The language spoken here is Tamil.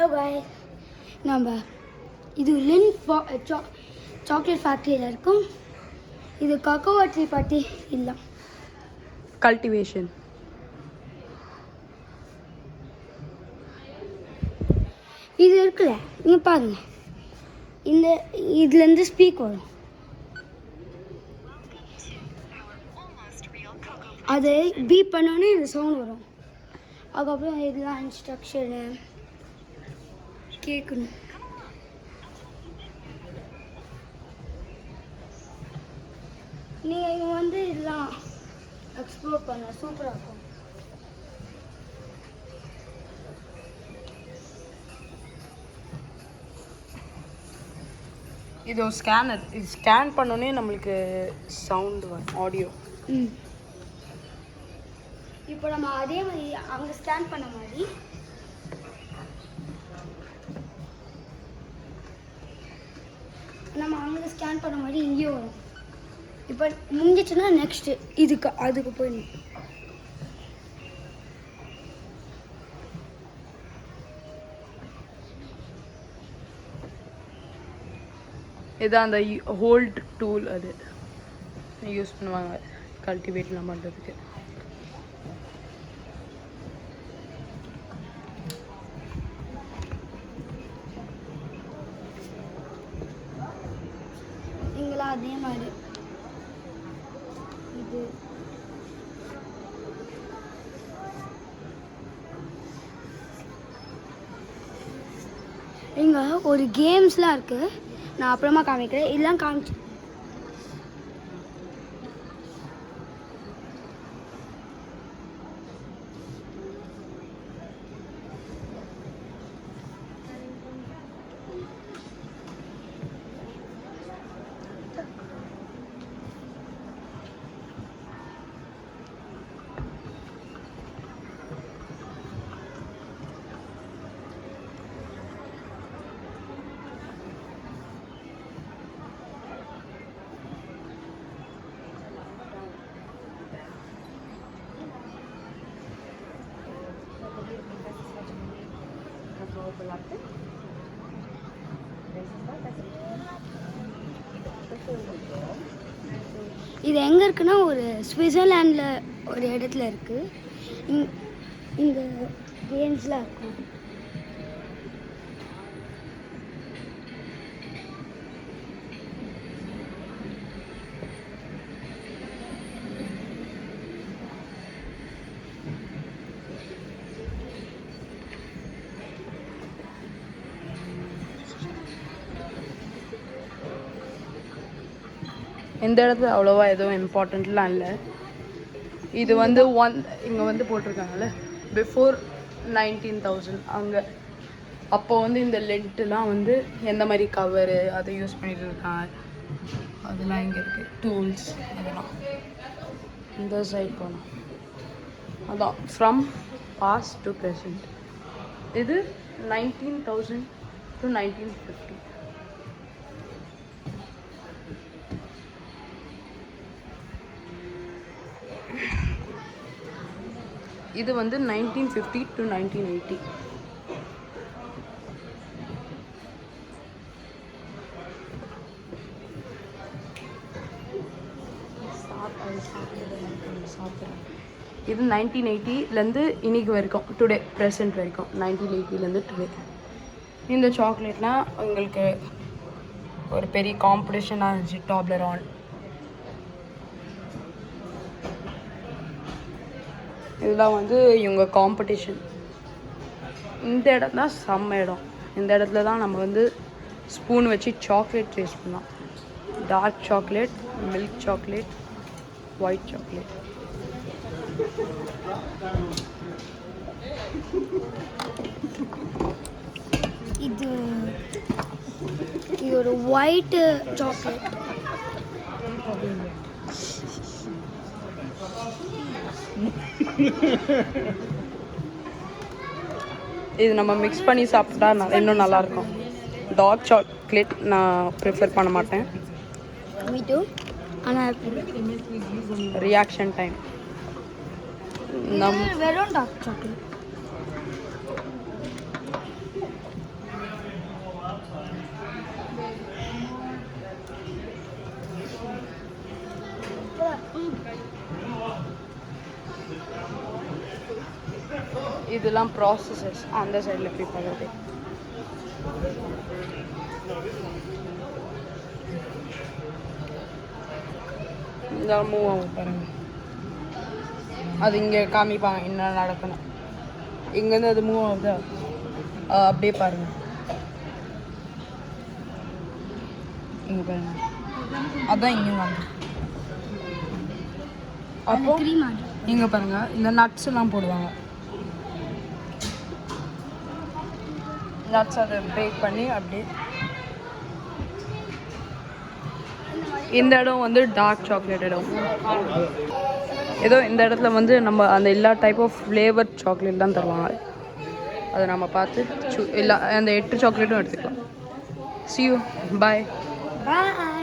ஹலோ காய்ஸ், நம்ம இது லின் சாக்லேட் ஃபேக்ட்ரியில் இருக்கும். இது கக்கோவா ட்ரீ பற்றி இல்லை, கல்டிவேஷன். இது இருக்குல்ல, நீங்கள் பாருங்க, இதுலேருந்து ஸ்பீக் வரும். அதை பீப் பண்ணோன்னே இந்த சவுண்ட் வரும். அதுக்கப்புறம் இதெல்லாம் இன்ஸ்ட்ரக்ஷனு கேட்கணும். நீங்கள் வந்து இதெல்லாம் எக்ஸ்ப்ளோர் பண்ண சூப்பராக இருக்கும். இது ஒரு ஸ்கேனர். இது ஸ்கேன் பண்ணோன்னே நம்மளுக்கு சவுண்டு வரும், ஆடியோ. இப்போ நம்ம அதே மாதிரி அங்கே ஸ்கேன் பண்ண மாதிரி நம்ம அங்கே ஸ்கேன் பண்ண மாதிரி இங்கேயும் வரும். இப்போ முடிஞ்சிச்சுன்னா நெக்ஸ்ட்டு அதுக்கு போயிடணும். இதான் அந்த ஹோல்ட் டூல், அது யூஸ் பண்ணுவாங்க கல்டிவேட்லாம் பண்ணுறதுக்கு. நீங்களா அதே மாதிரி இது இங்கே ஒரு கேம்ஸ்லாம் இருக்குது. நான் அப்புறமா காமிக்கிறேன். இதெல்லாம் காமிச்சு இது எங்கே இருக்குன்னா ஒரு சுவிட்சர்லாண்டில் ஒரு இடத்துல இருக்குது. இங்கே கேம்ஸ்லாம் இருக்கும். இந்த இடத்துல அவ்வளோவா எதுவும் இம்பார்ட்டண்ட்லாம் இல்லை. இது வந்து இங்கே வந்து போட்டிருக்காங்கல்ல, பிஃபோர் 19,000 அங்கே. அப்போ வந்து இந்த லென்ட்டுலாம் வந்து எந்த மாதிரி கவரு அதை யூஸ் பண்ணிட்டு இருக்காங்க, அதெல்லாம் இங்கே இருக்குது. டூல்ஸ் அதெல்லாம் இந்த சைட் போனோம். அதான் ஃப்ரம் பாஸ்ட் டு ப்ரெசண்ட். இது 19,000 to 1950. இது வந்து 1950 to 1980. இது 1980லேருந்து இன்னைக்கு வரைக்கும், டுடே ப்ரெசென்ட் வரைக்கும், 1980லேருந்து டுடே. இந்த சாக்லேட்லாம் உங்களுக்கு ஒரு பெரிய காம்படிஷனாக இருந்துச்சு, டாப்லரான். இதுதான் வந்து இவங்க காம்படிஷன். இந்த இடம் தான் செம்ம இடம். இந்த இடத்துல தான் நம்ம வந்து ஸ்பூன் வச்சு சாக்லேட் டேஸ்ட் பண்ணலாம். Dark chocolate, milk chocolate, white chocolate. இது ஒரு ஒயிட் சாக்லேட். இது நம்ம மிக்ஸ் பண்ணி சாப்பிட்டா இன்னும் நல்லாயிருக்கும். டார்க் சாக்லேட் நான் ப்ரிஃபர் பண்ண மாட்டேன். Me too. ஆனால் ரியாக்ஷன் டைம் வெறும் டார்க் சாக்லேட். இதெல்லாம் ப்ராசஸஸ் அந்த சைடில் போய் பார்க்குறது. இதெல்லாம் மூவ் ஆகும் பாருங்கள். அது இங்கே காமிப்பாங்க என்ன நடக்கணும். இங்கேருந்து அது மூவ் ஆகுதா அப்படியே பாருங்கள். இங்கே பாருங்கள், அதான் இங்கே வாங்க. அப்போ இங்கே பாருங்கள், இந்த நட்ஸ் எல்லாம் போடுவாங்க. நட்ஸ் அதை பேக் பண்ணி அப்படியே. இந்த இடம் வந்து டார்க் சாக்லேட் இடம். ஏதோ இந்த இடத்துல வந்து நம்ம அந்த எல்லா டைப் ஆஃப் ஃப்ளேவர் சாக்லேட் தான் தருவாங்க. அதை நம்ம பார்த்து எல்லா அந்த 8 சாக்லேட்டும் எடுத்துக்கலாம். See you. Bye. Bye.